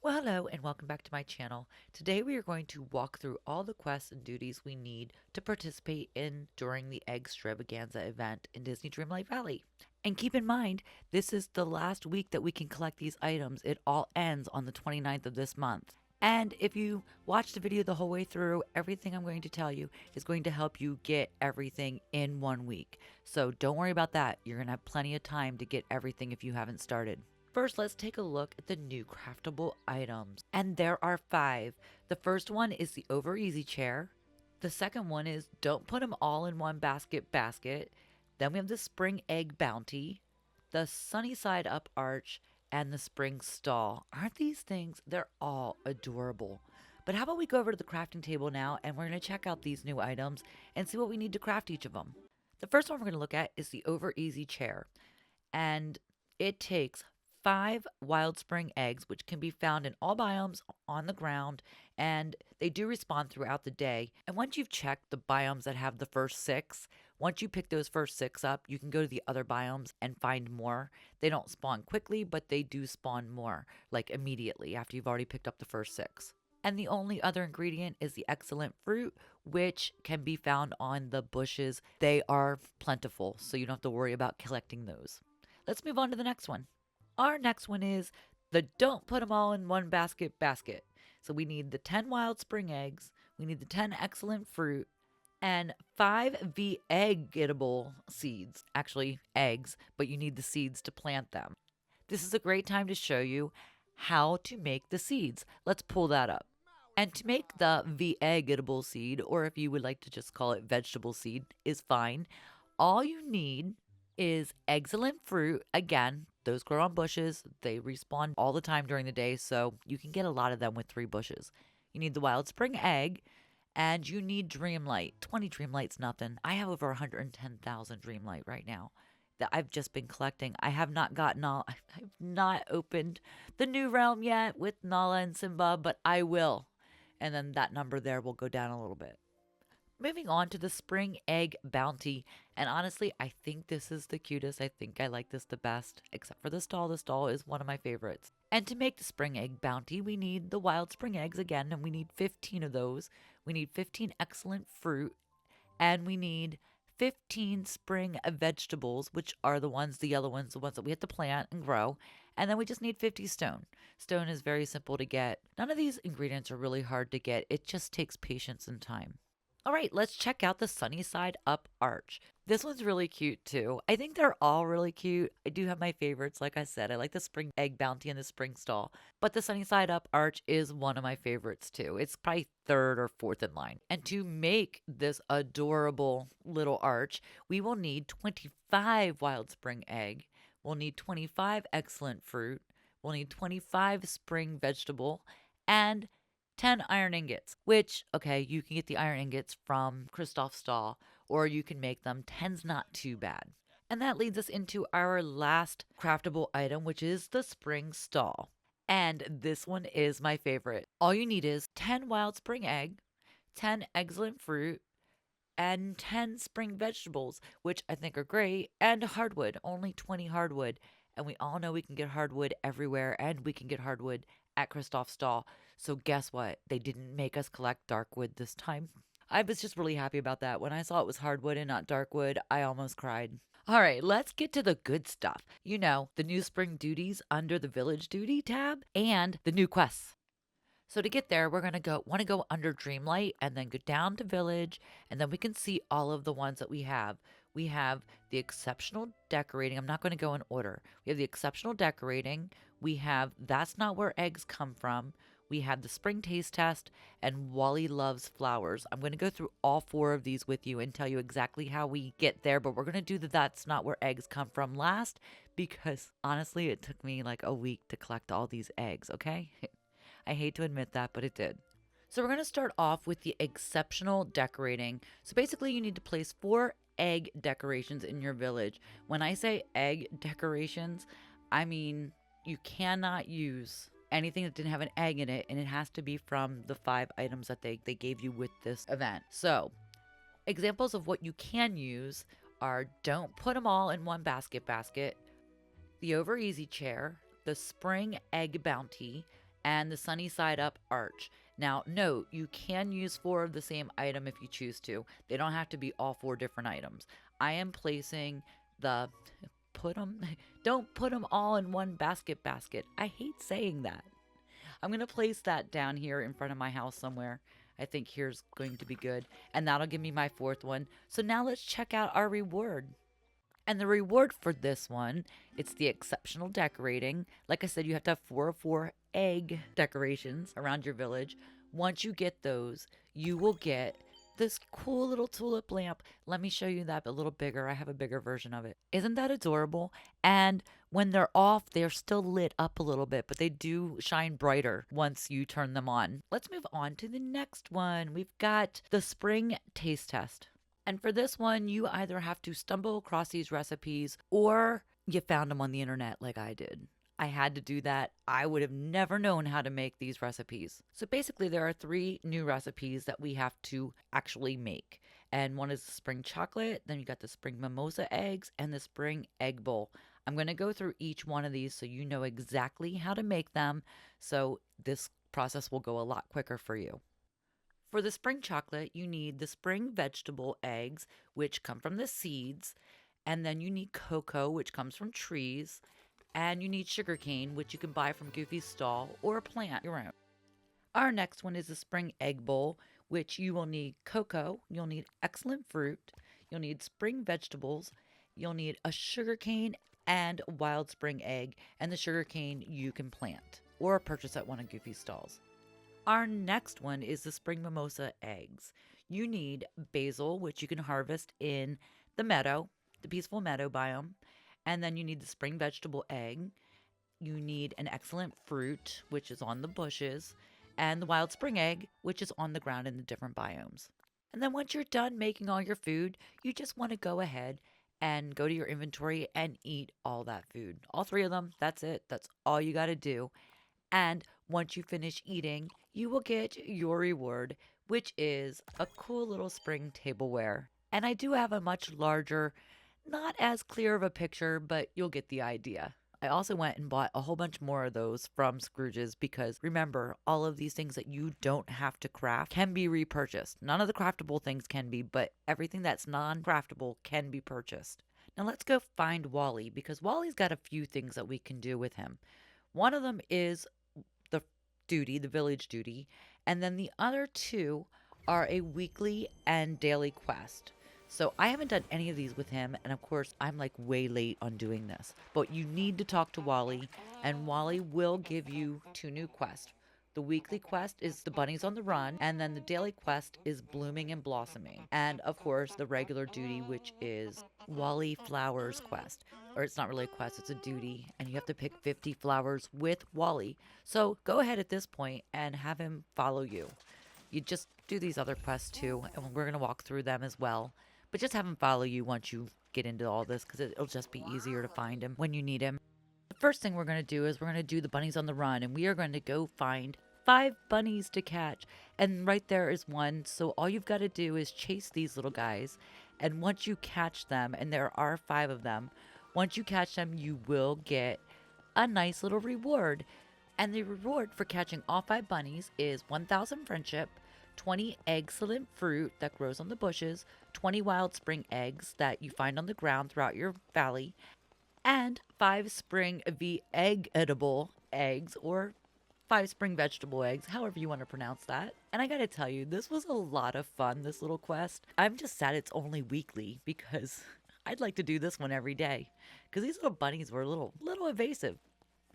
Well, hello and welcome back to my channel. Today we are going to walk through all the quests and duties we need to participate in during the Eggstravaganza event in Disney Dreamlight Valley. And keep in mind, this is the last week that we can collect these items. It all ends on the 29th of this month. And if you watch the video the whole way through, everything I'm going to tell you is going to help you get everything in 1 week. So don't worry about that. You're going to have plenty of time to get everything if you haven't started. First, let's take a look at the new craftable items. And there are 5. The first one is the over easy chair. The second one is don't put them all in one basket. Then we have the spring egg bounty, the sunny side up arch, and the spring stall. Aren't these things? They're all adorable. But how about we go over to the crafting table now and we're going to check out these new items and see what we need to craft each of them. The first one we're going to look at is the over easy chair. And it takes 5 wild spring eggs, which can be found in all biomes on the ground, and they do respawn throughout the day. And once you've checked the biomes that have the first 6, once you pick those first 6 up, you can go to the other biomes and find more. They don't spawn quickly, but they do spawn more, like immediately after you've already picked up the first 6. And the only other ingredient is the excellent fruit, which can be found on the bushes. They are plentiful, so you don't have to worry about collecting those. Let's move on to the next one. Our next one is the don't put them all in one basket. So we need the 10 wild spring eggs, we need the 10 excellent fruit, and 5 vegetable seeds. Actually, eggs, but you need the seeds to plant them. This is a great time to show you how to make the seeds. Let's pull that up. And to make the vegetable seed, or if you would like to just call it vegetable seed, is fine. All you need is excellent fruit. Again, those grow on bushes. They respawn all the time during the day, so you can get a lot of them with 3 bushes. You need the wild spring egg, and you need Dreamlight. 20 Dreamlight's nothing. I have over 110,000 Dreamlight right now that I've just been collecting. I have not gotten all, I've not opened the new realm yet with Nala and Simba, but I will. And then that number there will go down a little bit. Moving on to the spring egg bounty. And honestly, I think this is the cutest. I think I like this the best, except for the stall. The stall is one of my favorites. And to make the spring egg bounty, we need the wild spring eggs again, and we need 15 of those. We need 15 excellent fruit, and we need 15 spring vegetables, which are the ones, the yellow ones, the ones that we have to plant and grow. And then we just need 50 stone. Stone is very simple to get. None of these ingredients are really hard to get. It just takes patience and time. All right, let's check out the sunny side up arch. This one's really cute too. I think they're all really cute. I do have my favorites. Like I said, I like the spring egg bounty and the spring stall, but the sunny side up arch is one of my favorites too. It's probably 3rd or 4th in line. And to make this adorable little arch, we will need 25 wild spring egg. We'll need 25 excellent fruit. We'll need 25 spring vegetable and 10 iron ingots, which, okay, you can get the iron ingots from Kristoff's stall, or you can make them. 10's not too bad. And that leads us into our last craftable item, which is the spring stall. And this one is my favorite. All you need is 10 wild spring egg, 10 excellent fruit, and 10 spring vegetables, which I think are great, and hardwood, only 20 hardwood. And we all know we can get hardwood everywhere, and we can get hardwood at Kristoff's stall. So guess what? They didn't make us collect darkwood this time. I was just really happy about that. When I saw it was hardwood and not darkwood, I almost cried. All right, let's get to the good stuff. You know, the new spring duties under the village duty tab and the new quests. So to get there, we're going to want to go under Dreamlight and then go down to Village, and then we can see all of the ones that we have. We have the exceptional decorating. I'm not going to go in order. We have the exceptional decorating. We have That's Not Where Eggs Come From. We have the spring taste test and Wally Loves Flowers. I'm going to go through all 4 of these with you and tell you exactly how we get there, but we're going to do the That's Not Where Eggs Come From last because honestly, it took me like a week to collect all these eggs, okay? I hate to admit that, but it did. So we're going to start off with the exceptional decorating. So basically you need to place 4 egg decorations in your village. When I say egg decorations, I mean you cannot use anything that didn't have an egg in it, and it has to be from the 5 items that they gave you with this event. So examples of what you can use are don't put them all in one basket, the over easy chair, the spring egg bounty, and the sunny side up arch. Now, note, you can use 4 of the same item if you choose to. They don't have to be all 4 different items. I am placing the put them don't put them all in one basket. I hate saying that. I'm going to place that down here in front of my house somewhere. I think here's going to be good. And that'll give me my 4th one. So now let's check out our reward. And the reward for this one, it's the exceptional decorating. Like I said, you have to have 4 of 4 egg decorations around your village. Once you get those, you will get this cool little tulip lamp. Let me show you that a little bigger. I have a bigger version of it. Isn't that adorable? And when they're off, they're still lit up a little bit, but they do shine brighter once you turn them on. Let's move on to the next one. We've got the spring taste test. And for this one, you either have to stumble across these recipes or you found them on the internet like I did. I had to do that. I would have never known how to make these recipes. So basically, there are 3 new recipes that we have to actually make. And one is the spring chocolate, then you got the spring mimosa eggs, and the spring egg bowl. I'm going to go through each one of these so you know exactly how to make them. So this process will go a lot quicker for you. For the spring chocolate, you need the spring vegetable eggs, which come from the seeds. And then you need cocoa, which comes from trees. And you need sugarcane, which you can buy from Goofy's stall or plant your own. Our next one is the spring egg bowl, which you will need cocoa, you'll need excellent fruit, you'll need spring vegetables, you'll need a sugarcane and a wild spring egg, and the sugarcane you can plant or purchase at one of Goofy's stalls. Our next one is the spring mimosa eggs. You need basil, which you can harvest in the meadow, the peaceful meadow biome. And then you need the spring vegetable egg. You need an excellent fruit, which is on the bushes, and the wild spring egg, which is on the ground in the different biomes. And then once you're done making all your food, you just want to go ahead and go to your inventory and eat all that food. All 3 of them, that's it. That's all you got to do. And once you finish eating, you will get your reward, which is a cool little spring tableware. And I do have a much larger, not as clear of a picture, but you'll get the idea. I also went and bought a whole bunch more of those from Scrooge's because remember, all of these things that you don't have to craft can be repurchased. None of the craftable things can be, but everything that's non-craftable can be purchased. Now let's go find Wally because Wally's got a few things that we can do with him. One of them is the village duty, and then the other 2 are a weekly and daily quest. So I haven't done any of these with him, and of course I'm like way late on doing this. But you need to talk to Wally, and Wally will give you 2 new quests. The weekly quest is the Bunnies on the Run, and then the daily quest is Blooming and Blossoming. And of course the regular duty, which is Wally Flowers quest. Or it's not really a quest, it's a duty, and you have to pick 50 flowers with Wally. So go ahead at this point and have him follow you. You just do these other quests too, and we're going to walk through them as well. But just have him follow you once you get into all this because it'll just be easier to find him when you need him. The first thing we're going to do is we're going to do the Bunnies on the Run, and we are going to go find 5 bunnies to catch. And right there is one. So all you've got to do is chase these little guys. And once you catch them, and there are 5 of them, once you catch them, you will get a nice little reward. And the reward for catching all 5 bunnies is 1,000 friendship, 20 excellent fruit that grows on the bushes, 20 wild spring eggs that you find on the ground throughout your valley, and 5 spring egg edible eggs, or 5 spring vegetable eggs, however you want to pronounce that. And I gotta tell you, this was a lot of fun, this little quest. I'm just sad it's only weekly because I'd like to do this one every day because these little bunnies were a little evasive.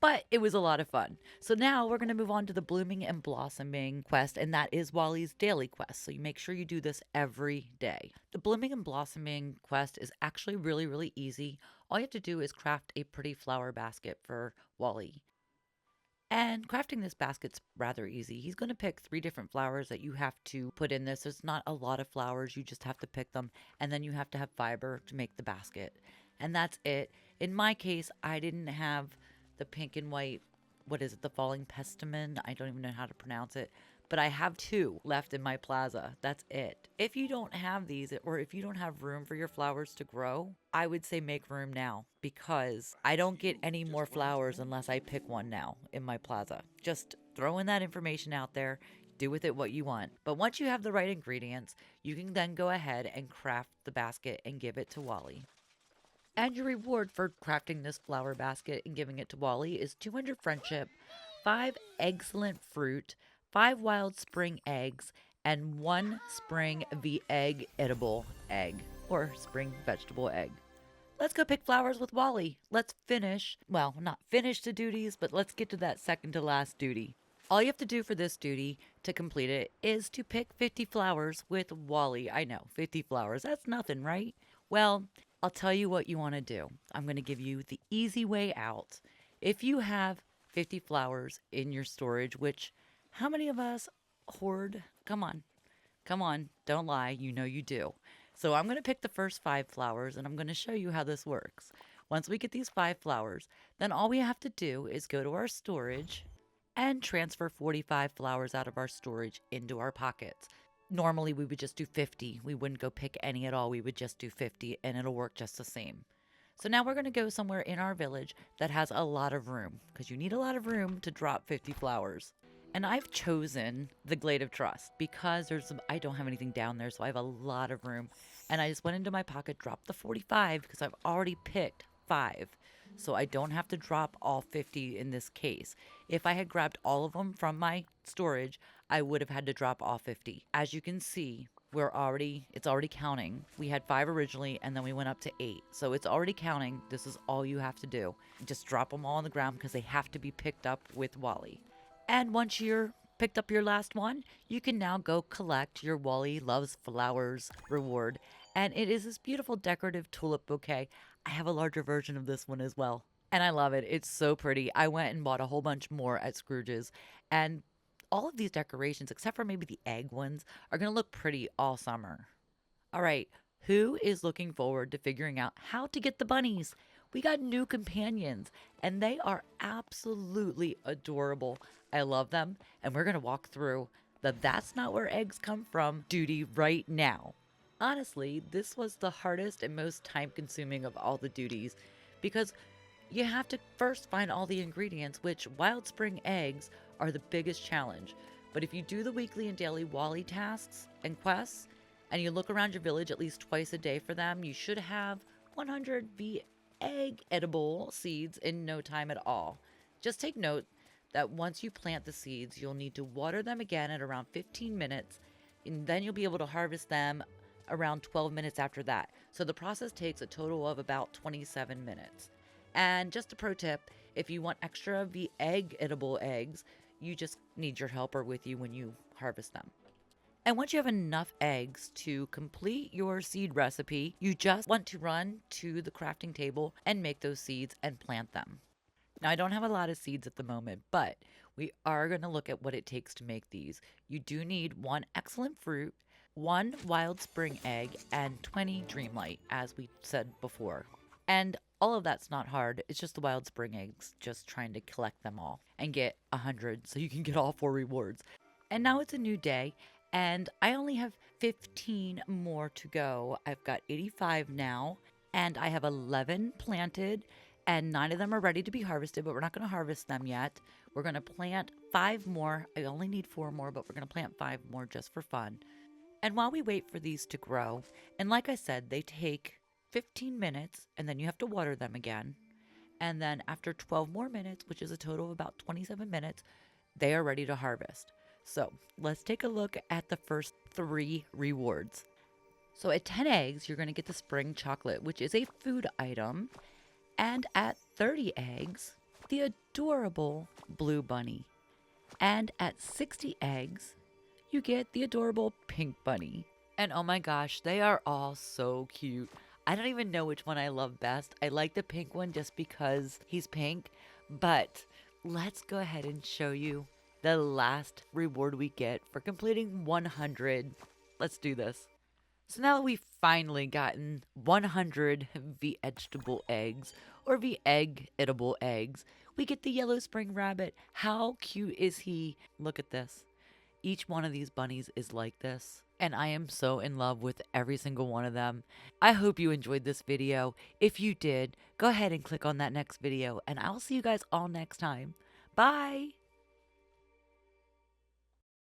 But it was a lot of fun. So now we're going to move on to the Blooming and Blossoming quest, and that is Wally's daily quest. So you make sure you do this every day. The Blooming and Blossoming quest is actually really, really easy. All you have to do is craft a pretty flower basket for Wally. And crafting this basket's rather easy. He's going to pick 3 different flowers that you have to put in this. There's not a lot of flowers. You just have to pick them. And then you have to have fiber to make the basket. And that's it. In my case, I didn't have the pink and white, the falling pestamon? I don't even know how to pronounce it. But I have 2 left in my plaza. That's it. If you don't have these, or if you don't have room for your flowers to grow, I would say make room now because I don't get any more flowers unless I pick one now in my plaza. Just throwing that information out there. Do with it what you want. But once you have the right ingredients, you can then go ahead and craft the basket and give it to Wally. And your reward for crafting this flower basket and giving it to Wally is 200 friendship, 5 excellent fruit, 5 wild spring eggs, and 1 spring egg edible egg or spring vegetable egg. Let's go pick flowers with Wally. Let's finish, well, not finish the duties, but let's get to that second to last duty. All you have to do for this duty to complete it is to pick 50 flowers with Wally. I know, 50 flowers. That's nothing, right? Well, I'll tell you what you want to do. I'm going to give you the easy way out. If you have 50 flowers in your storage, which how many of us hoard? Come on, don't lie. You know you do. So I'm going to pick the first 5 flowers and I'm going to show you how this works. Once we get these 5 flowers, then all we have to do is go to our storage and transfer 45 flowers out of our storage into our pockets. Normally we would just do 50. We wouldn't go pick any at all. We would just do 50 and it'll work just the same. So now we're going to go somewhere in our village that has a lot of room because you need a lot of room to drop 50 flowers. And I've chosen the Glade of Trust because I don't have anything down there, so I have a lot of room. And I just went into my pocket, dropped the 45 because I've already picked 5. So I don't have to drop all 50 in this case. If I had grabbed all of them from my storage, I would have had to drop all 50. As you can see, it's already counting. We had 5 originally and then we went up to 8. So it's already counting. This is all you have to do. Just drop them all on the ground because they have to be picked up with Wally. And once you're picked up your last one, you can now go collect your Wally Loves Flowers reward. And it is this beautiful decorative tulip bouquet. I have a larger version of this one as well. And I love it. It's so pretty. I went and bought a whole bunch more at Scrooge's. And all of these decorations, except for maybe the egg ones, are going to look pretty all summer. All right, who is looking forward to figuring out how to get the bunnies? We got new companions, and they are absolutely adorable. I love them, and we're going to walk through the That's Not Where Eggs Come From duty right now. Honestly, this was the hardest and most time-consuming of all the duties because you have to first find all the ingredients, which wild spring eggs are the biggest challenge. But if you do the weekly and daily Wally tasks and quests, and you look around your village at least twice a day for them, you should have 100 egg edible seeds in no time at all. Just take note that once you plant the seeds, you'll need to water them again at around 15 minutes, and then you'll be able to harvest them around 12 minutes after that. So the process takes a total of about 27 minutes. And just a pro tip, if you want extra egg edible eggs, you just need your helper with you when you harvest them. And once you have enough eggs to complete your seed recipe, you just want to run to the crafting table and make those seeds and plant them. Now, I don't have a lot of seeds at the moment, but we are going to look at what it takes to make these. You do need 1 excellent fruit, 1 wild spring egg, and 20 Dreamlight, as we said before. And all of that's not hard. It's just the wild spring eggs, just trying to collect them all and get 100 so you can get all 4 rewards. And now it's a new day, and I only have 15 more to go. I've got 85 now, and I have 11 planted, and 9 of them are ready to be harvested, but we're not going to harvest them yet. We're going to plant 5 more. I only need 4 more, but we're going to plant 5 more just for fun. And while we wait for these to grow, and like I said, they take 15 minutes, and then you have to water them again. And then after 12 more minutes, which is a total of about 27 minutes, they are ready to harvest. So let's take a look at the first 3 rewards. So at 10 eggs, you're going to get the spring chocolate, which is a food item. And at 30 eggs, the adorable blue bunny. And at 60 eggs, you get the adorable pink bunny. And oh my gosh, they are all so cute. I don't even know which one I love best. I like the pink one just because he's pink. But let's go ahead and show you the last reward we get for completing 100. Let's do this. So now that we've finally gotten 100 vegetable eggs or egg edible eggs, we get the yellow spring rabbit. How cute is he? Look at this. Each one of these bunnies is like this, and I am so in love with every single one of them. I hope you enjoyed this video. If you did, go ahead and click on that next video, and I'll see you guys all next time. Bye!